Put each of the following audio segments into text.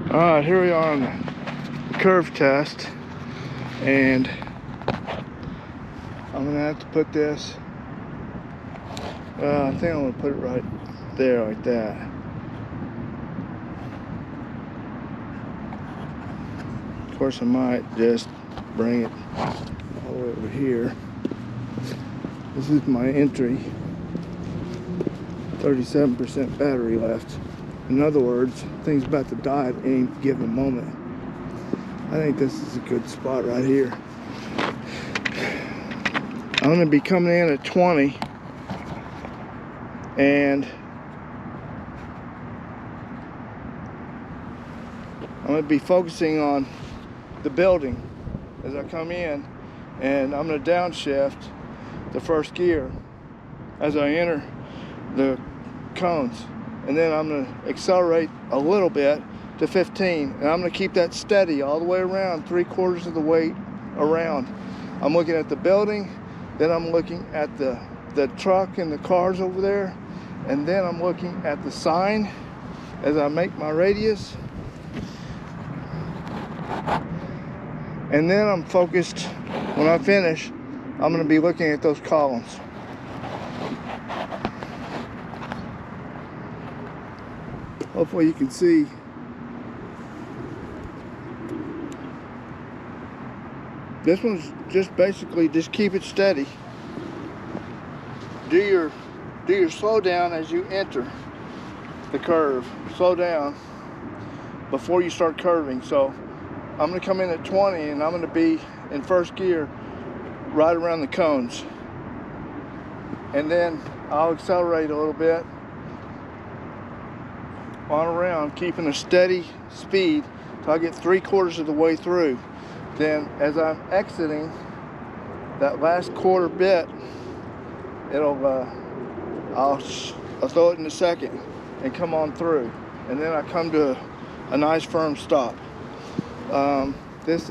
Alright, here we are on the curve test, and I'm gonna have to put this, I think I'm gonna put it right there like that. Of course, I might just bring it all the way over here. This is my entry. 37% battery left. In other words, things about to die at any given moment. I think this is a good spot right here. I'm going to be coming in at 20, and I'm going to be focusing on the building as I come in, and I'm going to downshift the first gear as I enter the cones, and then I'm going to accelerate a little bit to 15, and I'm going to keep that steady all the way around, 3/4 of the way around. I'm looking at the building, then I'm looking at the truck and the cars over there, and then I'm looking at the sign as I make my radius, and then I'm focused. When I finish, I'm going to be looking at those columns. Hopefully you can see. This one's just basically just keep it steady. Do your slow down as you enter the curve. Slow down before you start curving. So I'm going to come in at 20, and I'm going to be in first gear right around the cones, and then I'll accelerate a little bit on around, keeping a steady speed till I get 3/4 of the way through. Then as I'm exiting that last quarter bit, I'll throw it in a second and come on through, and then I come to a nice firm stop. This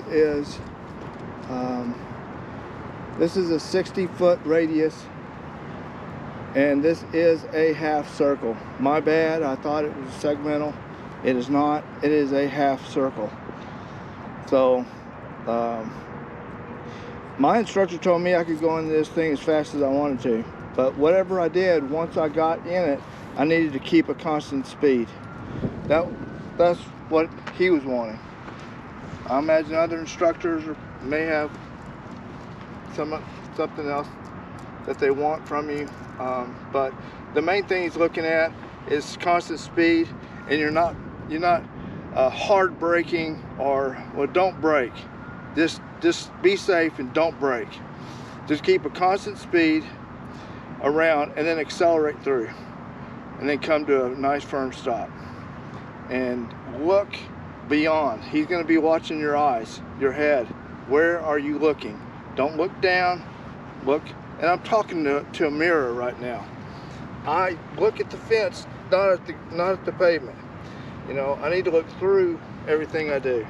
is a 60-foot radius, and this is a half circle. My bad, I thought it was segmental. It is not. It is a half circle. So my instructor told me I could go into this thing as fast as I wanted to, but whatever I did, once I got in it, I needed to keep a constant speed. That's what he was wanting. I imagine other instructors may have something else that they want from you, but the main thing he's looking at is constant speed, and you're not hard braking, or, well, don't brake. Just be safe and don't brake. Just keep a constant speed around, and then accelerate through, and then come to a nice firm stop, and look beyond. He's going to be watching your eyes, your head. Where are you looking? Don't look down. Look, and I'm talking to a mirror right now. I look at the fence, not at the pavement. You know, I need to look through everything I do.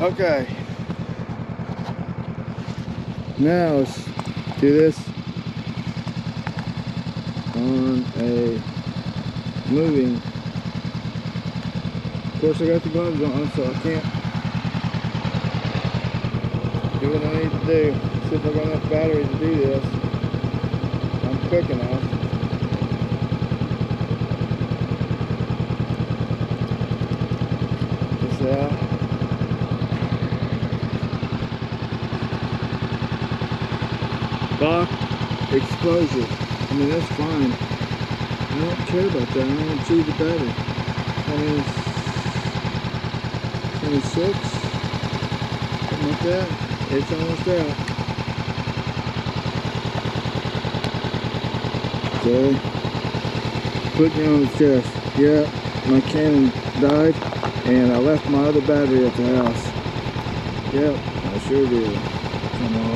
Okay. Now let's do this on a moving. Of course, I got the gloves on, so I can't do what I need to do. See if I got enough battery to do this. I'm quick enough. This out. Lock exposure. I mean, that's fine. I don't care about that. I don't want to choose the battery. 26, something like that. It's almost out. Okay. Put me on the chest. Yeah, my Canon died, and I left my other battery at the house. Yep, I sure did. Come on.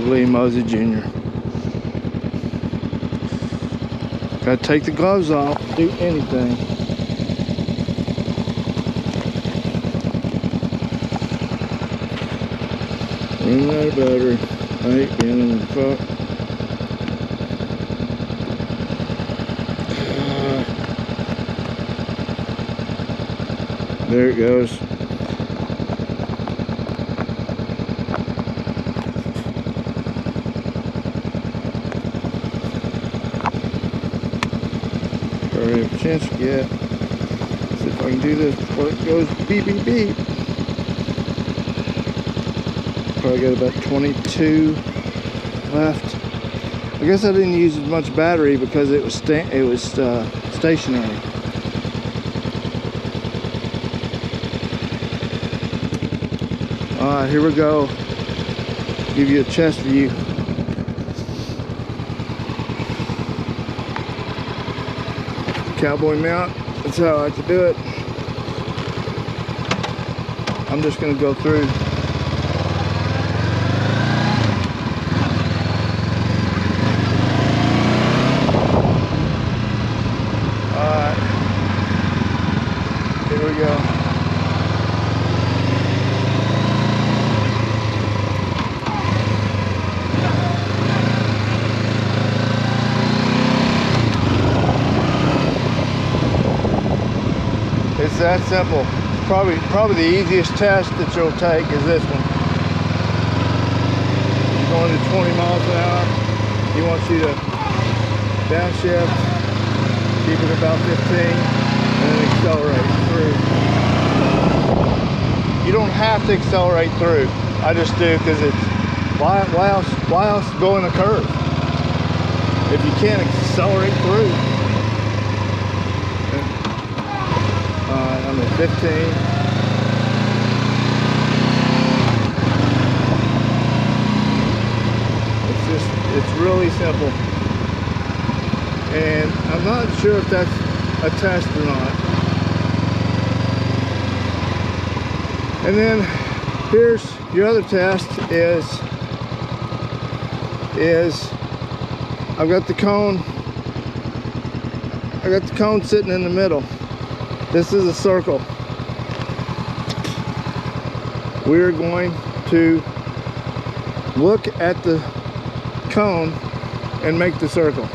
Lee Mosey Jr. Gotta take the gloves off, do anything. Run out of battery. I hate being in the fuck. There it goes. Already have a chance yet. See if I can do this before it goes beep beep beep. Probably got about 22 left. I guess I didn't use as much battery because it was stationary. Alright, here we go. Give you a chest view. Cowboy mount, that's how I like to do it. I'm just going to go through. Alright, here we go. It's that simple. Probably the easiest test that you'll take is this one. You're going to 20 miles an hour. He wants you to downshift, keep it about 15, and then accelerate through. You don't have to accelerate through. I just do because it's why else go in a curve if you can't accelerate through. I'm at 15. It's really simple. And I'm not sure if that's a test or not. And then here's your other test is I've got the cone. I got the cone sitting in the middle. This is a circle. We're going to look at the cone and make the circle.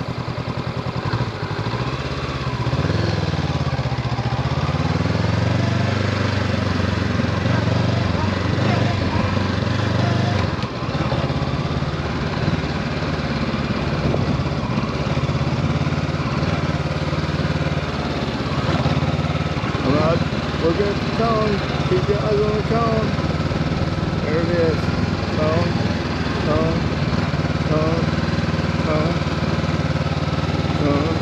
Look at the cone. Keep your eyes on the cone. There it is. Cone, cone, cone, cone, cone,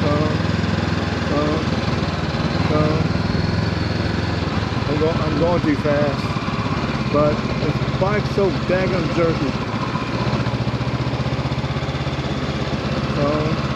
cone, cone, cone. I'm going too fast, but the bike's so daggum jerky. Cone.